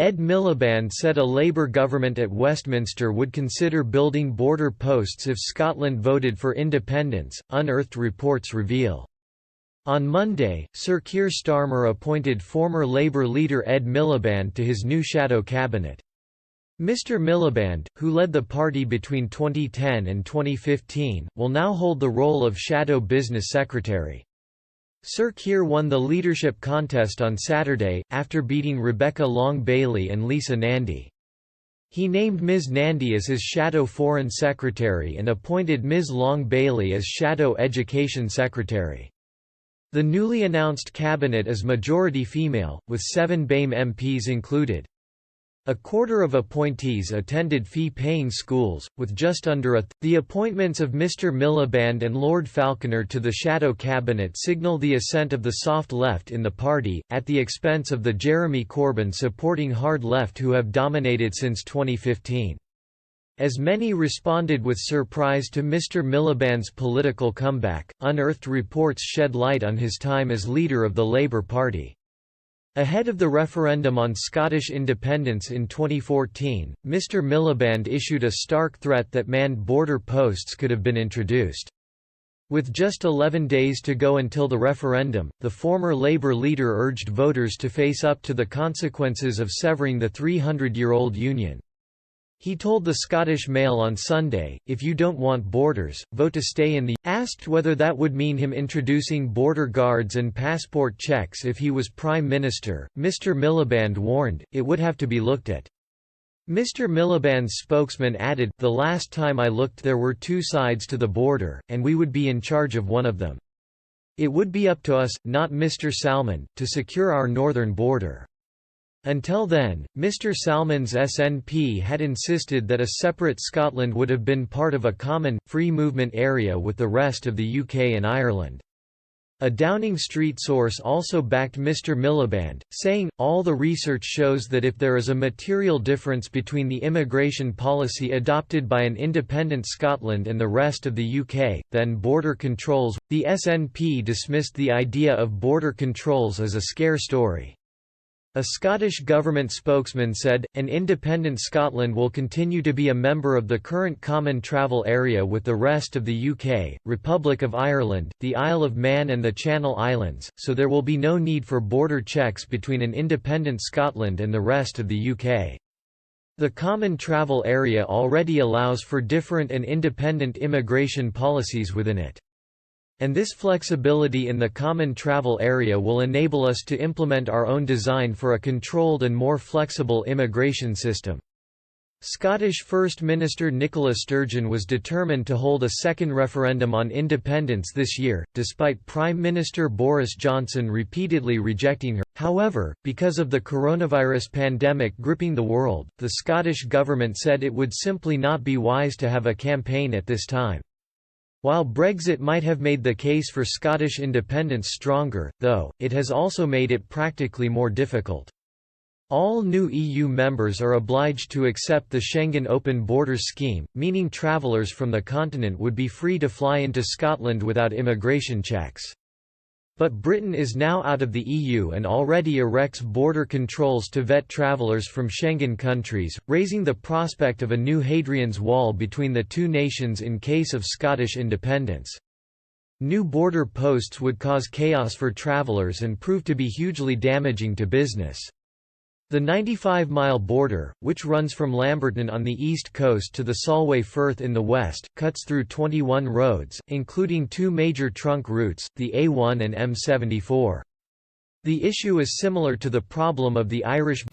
Ed Miliband said a Labour government at Westminster would consider building border posts if Scotland voted for independence, unearthed reports reveal. On Monday, Sir Keir Starmer appointed former Labour leader Ed Miliband to his new shadow cabinet. Mr Miliband, who led the party between 2010 and 2015, will now hold the role of shadow business secretary. Sir Keir won the leadership contest on Saturday, after beating Rebecca Long-Bailey and Lisa Nandy. He named Ms. Nandy as his shadow foreign secretary and appointed Ms. Long-Bailey as shadow education secretary. The newly announced cabinet is majority female, with 7 BAME MPs included. A quarter of appointees attended fee-paying schools, with just under a The appointments of Mr Miliband and Lord Falconer to the shadow cabinet signal the ascent of the soft left in the party, at the expense of the Jeremy Corbyn supporting hard left who have dominated since 2015. As many responded with surprise to Mr Miliband's political comeback, unearthed reports shed light on his time as leader of the Labour Party. Ahead of the referendum on Scottish independence in 2014, Mr Miliband issued a stark threat that manned border posts could have been introduced. With just 11 days to go until the referendum, the former Labour leader urged voters to face up to the consequences of severing the 300-year-old union. He told the Scottish Mail on Sunday, "If you don't want borders, vote to stay in the." Asked whether that would mean him introducing border guards and passport checks if he was Prime Minister, Mr Miliband warned, it would have to be looked at. Mr Miliband's spokesman added, "The last time I looked there were 2 sides to the border, and we would be in charge of one of them. It would be up to us, not Mr Salmond, to secure our northern border." Until then, Mr Salmond's SNP had insisted that a separate Scotland would have been part of a common, free movement area with the rest of the UK and Ireland. A Downing Street source also backed Mr Miliband, saying, "All the research shows that if there is a material difference between the immigration policy adopted by an independent Scotland and the rest of the UK, then border controls." The SNP dismissed the idea of border controls as a scare story. A Scottish government spokesman said, "An independent Scotland will continue to be a member of the current common travel area with the rest of the UK, Republic of Ireland, the Isle of Man and the Channel Islands, so there will be no need for border checks between an independent Scotland and the rest of the UK. The common travel area already allows for different and independent immigration policies within it. And this flexibility in the common travel area will enable us to implement our own design for a controlled and more flexible immigration system." Scottish First Minister Nicola Sturgeon was determined to hold a second referendum on independence this year, despite Prime Minister Boris Johnson repeatedly rejecting her. However, because of the coronavirus pandemic gripping the world, the Scottish government said it would simply not be wise to have a campaign at this time. While Brexit might have made the case for Scottish independence stronger, though, it has also made it practically more difficult. All new EU members are obliged to accept the Schengen Open Borders scheme, meaning travellers from the continent would be free to fly into Scotland without immigration checks. But Britain is now out of the EU and already erects border controls to vet travellers from Schengen countries, raising the prospect of a new Hadrian's Wall between the two nations in case of Scottish independence. New border posts would cause chaos for travellers and prove to be hugely damaging to business. The 95-mile border, which runs from Lamberton on the east coast to the Solway Firth in the west, cuts through 21 roads, including 2 major trunk routes, the A1 and M74. The issue is similar to the problem of the Irish